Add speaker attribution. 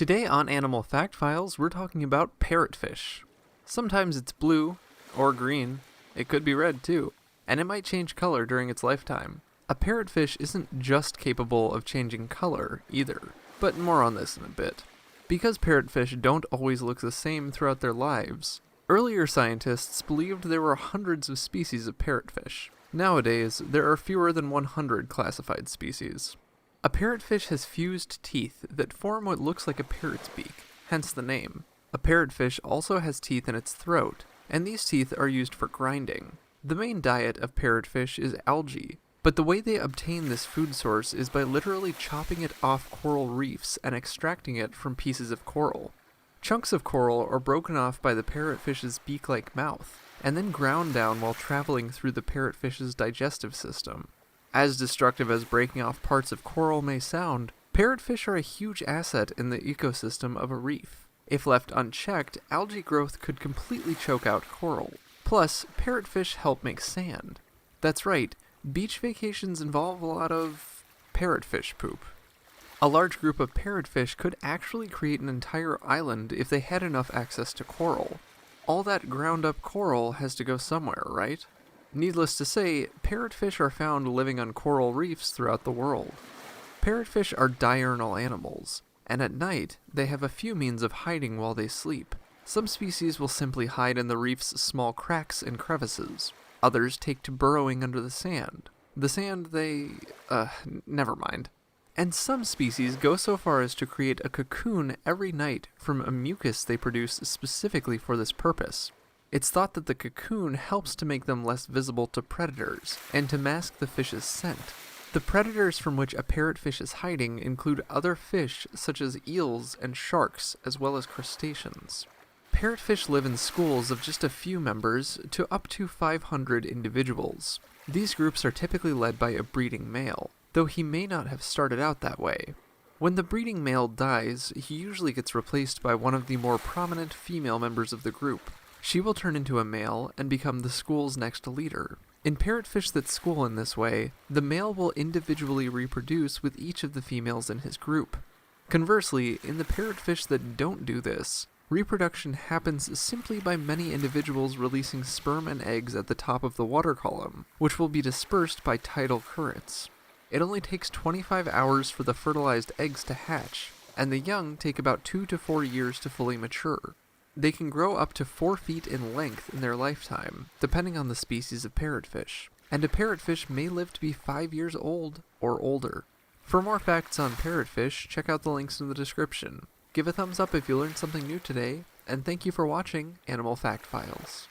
Speaker 1: Today on Animal Fact Files, we're talking about parrotfish. Sometimes it's blue, or green, it could be red too, and it might change color during its lifetime. A parrotfish isn't just capable of changing color, either, but more on this in a bit. Because parrotfish don't always look the same throughout their lives, earlier scientists believed there were hundreds of species of parrotfish. Nowadays, there are fewer than 100 classified species. A parrotfish has fused teeth that form what looks like a parrot's beak, hence the name. A parrotfish also has teeth in its throat, and these teeth are used for grinding. The main diet of parrotfish is algae, but the way they obtain this food source is by literally chopping it off coral reefs and extracting it from pieces of coral. Chunks of coral are broken off by the parrotfish's beak-like mouth, and then ground down while traveling through the parrotfish's digestive system. As destructive as breaking off parts of coral may sound, parrotfish are a huge asset in the ecosystem of a reef. If left unchecked, algae growth could completely choke out coral. Plus, parrotfish help make sand. That's right, beach vacations involve a lot of parrotfish poop. A large group of parrotfish could actually create an entire island if they had enough access to coral. All that ground-up coral has to go somewhere, right? Needless to say, parrotfish are found living on coral reefs throughout the world. Parrotfish are diurnal animals, and at night, they have a few means of hiding while they sleep. Some species will simply hide in the reef's small cracks and crevices. Others take to burrowing under the sand. Never mind. And some species go so far as to create a cocoon every night from a mucus they produce specifically for this purpose. It's thought that the cocoon helps to make them less visible to predators, and to mask the fish's scent. The predators from which a parrotfish is hiding include other fish such as eels and sharks, as well as crustaceans. Parrotfish live in schools of just a few members to up to 500 individuals. These groups are typically led by a breeding male, though he may not have started out that way. When the breeding male dies, he usually gets replaced by one of the more prominent female members of the group. She will turn into a male and become the school's next leader. In parrotfish that school in this way, the male will individually reproduce with each of the females in his group. Conversely, in the parrotfish that don't do this, reproduction happens simply by many individuals releasing sperm and eggs at the top of the water column, which will be dispersed by tidal currents. It only takes 25 hours for the fertilized eggs to hatch, and the young take about 2 to 4 years to fully mature. They can grow up to 4 feet in length in their lifetime, depending on the species of parrotfish, and a parrotfish may live to be 5 years old or older. For more facts on parrotfish, check out the links in the description. Give a thumbs up if you learned something new today, and thank you for watching Animal Fact Files.